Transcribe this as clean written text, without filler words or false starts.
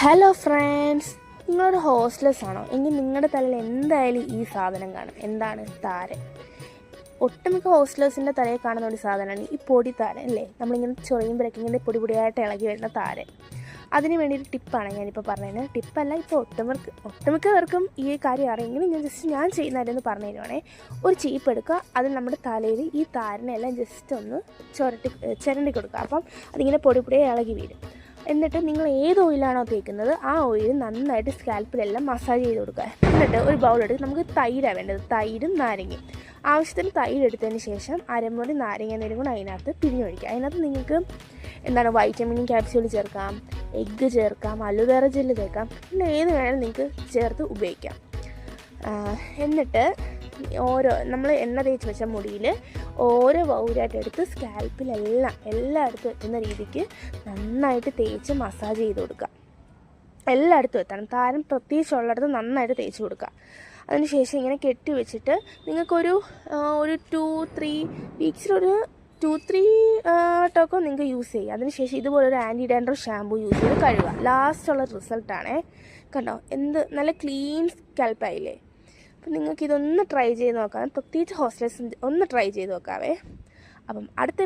Hello friends, നിങ്ങളൊരു hostellers ആണോ എങ്കിൽ നിങ്ങളുടെ തലയിൽ എന്തായാലും ഈ സാധനം കാണും. എന്താണ്? താരൻ. ഒട്ടുമിക്ക ഹോസ്റ്റലേഴ്സിൻ്റെ തലയിൽ കാണുന്ന ഒരു സാധനമാണ് ഈ പൊടി താരൻ അല്ലേ. നമ്മളിങ്ങനെ ചൊറിയുമ്പോഴൊക്കെ ഇങ്ങനെ പൊടി പൊടിയായിട്ട് ഇളകി വരുന്ന താരൻ. അതിന് വേണ്ടിയൊരു ടിപ്പാണ് ഞാനിപ്പോൾ പറഞ്ഞത്. ടിപ്പല്ല, ഇപ്പോൾ ഒട്ടുമിക്കവർക്കും ഈ കാര്യം അറിയെങ്കിലും ഞാൻ ചെയ്യുന്നതായിരുന്നു പറഞ്ഞു തരുവാണേ. ഒരു ചീപ്പ് എടുക്കുക, അതിൽ നമ്മുടെ തലയിൽ ഈ താരനെല്ലാം ജസ്റ്റ് ഒന്ന് ചിരണ്ടി കൊടുക്കുക. അപ്പം അതിങ്ങനെ പൊടി പൊടിയെ ഇളകി വീഴും. എന്നിട്ട് നിങ്ങൾ ഏത് ഓയിലാണോ തേക്കുന്നത് ആ ഓയിൽ നന്നായിട്ട് സ്കാൽപ്പിലെല്ലാം മസാജ് ചെയ്ത് കൊടുക്കുക. എന്നിട്ട് ഒരു ബൗളെടുത്ത് നമുക്ക് തൈരാണ് വേണ്ടത്. തൈരും നാരങ്ങയും. ആവശ്യത്തിന് തൈര് എടുത്തതിന് ശേഷം അരമുറി നാരങ്ങ നീരും കൂടെ അതിനകത്ത് പിഴിഞ്ഞൊഴിക്കുക. അതിനകത്ത് നിങ്ങൾക്ക് വൈറ്റമിൻ ക്യാപ്സ്യൂൾ ചേർക്കാം, എഗ്ഗ് ചേർക്കാം, അലോവേറ ജെല്ല് ചേർക്കാം, പിന്നെ ഏത് വേണമെങ്കിലും നിങ്ങൾക്ക് ചേർത്ത് ഉപയോഗിക്കാം. എന്നിട്ട് നമ്മൾ എണ്ണ തേച്ച് വെച്ച മുടിയിൽ ഓരോ ബൗലായിട്ട് എടുത്ത് എല്ലായിടത്തും എത്തുന്ന രീതിക്ക് നന്നായിട്ട് തേച്ച് മസാജ് ചെയ്ത് കൊടുക്കുക. എല്ലായിടത്തും എത്തണം. താരം പ്രത്യേകിച്ചുള്ളിടത്ത് നന്നായിട്ട് തേച്ച് കൊടുക്കുക. അതിനുശേഷം ഇങ്ങനെ കെട്ടി വെച്ചിട്ട് നിങ്ങൾക്കൊരു 2-3 വീക്സിലൊരു 2-3 വട്ടമൊക്കെ നിങ്ങൾക്ക് യൂസ് ചെയ്യുക. അതിനുശേഷം ഇതുപോലൊരു ആൻറ്റി ഡാൻഡ്രഫ് ഷാമ്പൂ യൂസ് ചെയ്ത് കഴുകുക. ലാസ്റ്റുള്ള റിസൾട്ടാണേ. കണ്ടോ, നല്ല ക്ലീൻ സ്കാൽപ്പായില്ലേ. അപ്പം നിങ്ങൾക്കിതൊന്ന് ട്രൈ ചെയ്ത് നോക്കാം. പ്രത്യേകിച്ച് ഹോസ്റ്റലേഴ്സ് ഒന്ന് ട്രൈ ചെയ്ത് നോക്കാവേ. അപ്പം അടുത്ത